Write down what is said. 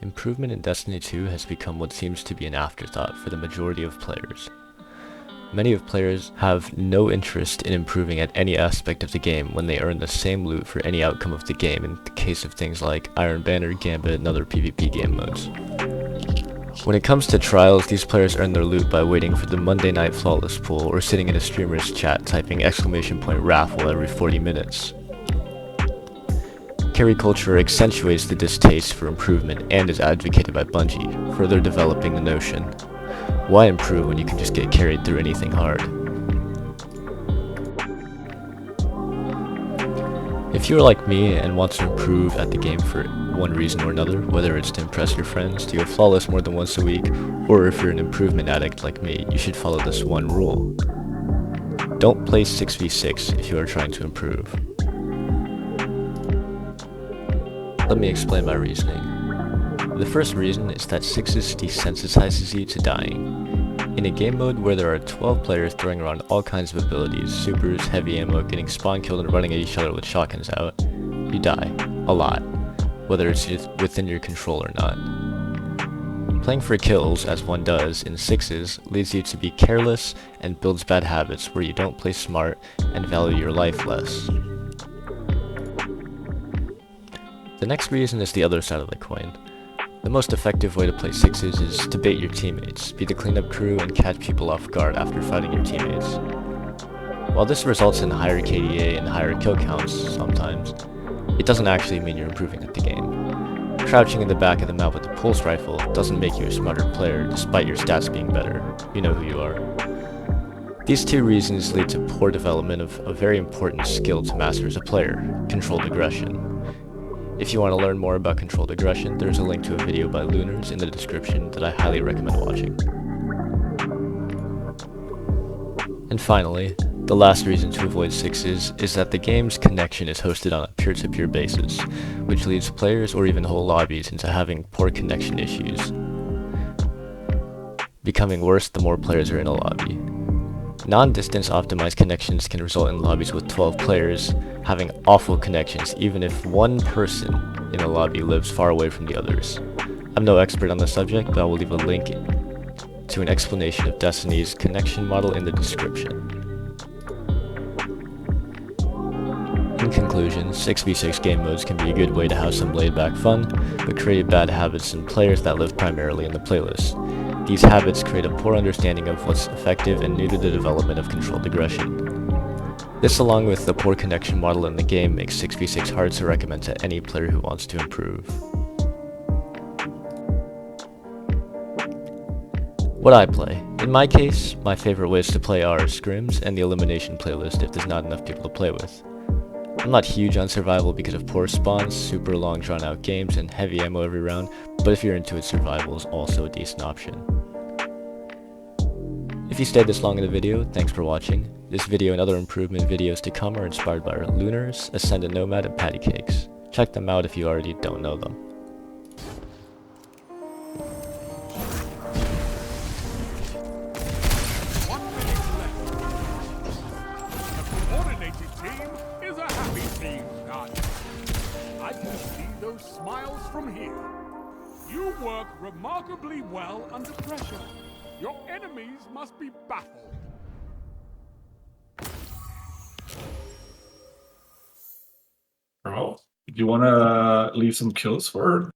Improvement in Destiny 2 has become what seems to be an afterthought for the majority of players. Many of players have no interest in improving at any aspect of the game when they earn the same loot for any outcome of the game in the case of things like Iron Banner, Gambit, and other PvP game modes. When it comes to trials, these players earn their loot by waiting for the Monday night flawless pool or sitting in a streamer's chat typing !raffle every 40 minutes. Carry culture accentuates the distaste for improvement and is advocated by Bungie, further developing the notion: why improve when you can just get carried through anything hard? If you're like me and want to improve at the game for one reason or another, whether it's to impress your friends, to go flawless more than once a week, or if you're an improvement addict like me, you should follow this one rule. Don't play 6v6 if you are trying to improve. Let me explain my reasoning. The first reason is that 6s desensitizes you to dying. In a game mode where there are 12 players throwing around all kinds of abilities, supers, heavy ammo, getting spawn killed and running at each other with shotguns out, you die. A lot. Whether it's within your control or not. Playing for kills, as one does, in 6s, leads you to be careless and builds bad habits where you don't play smart and value your life less. The next reason is the other side of the coin. The most effective way to play 6s is to bait your teammates, be the cleanup crew, and catch people off guard after fighting your teammates. While this results in higher KDA and higher kill counts sometimes, it doesn't actually mean you're improving at the game. Crouching in the back of the map with a pulse rifle doesn't make you a smarter player despite your stats being better. You know who you are. These two reasons lead to poor development of a very important skill to master as a player: controlled aggression. If you want to learn more about controlled aggression, there's a link to a video by Lunars in the description that I highly recommend watching. And finally, the last reason to avoid 6s is that the game's connection is hosted on a peer-to-peer basis, which leads players or even whole lobbies into having poor connection issues, becoming worse the more players are in a lobby. Non-distance optimized connections can result in lobbies with 12 players having awful connections even if one person in a lobby lives far away from the others. I'm no expert on the subject, but I will leave a link to an explanation of Destiny's connection model in the description. In conclusion, 6v6 game modes can be a good way to have some laid-back fun, but create bad habits in players that live primarily in the playlist. These habits create a poor understanding of what's effective and new to the development of controlled aggression. This, along with the poor connection model in the game, makes 6v6 hard to recommend to any player who wants to improve. What I play. In my case, my favorite ways to play are scrims and the elimination playlist if there's not enough people to play with. I'm not huge on survival because of poor spawns, super long drawn out games, and heavy ammo every round, but if you're into it, survival is also a decent option. If you stayed this long in the video, thanks for watching. This video and other improvement videos to come are inspired by our Lunars, Ascendant Nomad, and Patty Cakes. Check them out if you already don't know them. I can see those smiles from here. You work remarkably well under pressure. Your enemies must be baffled. Bro, do you want to leave some kills for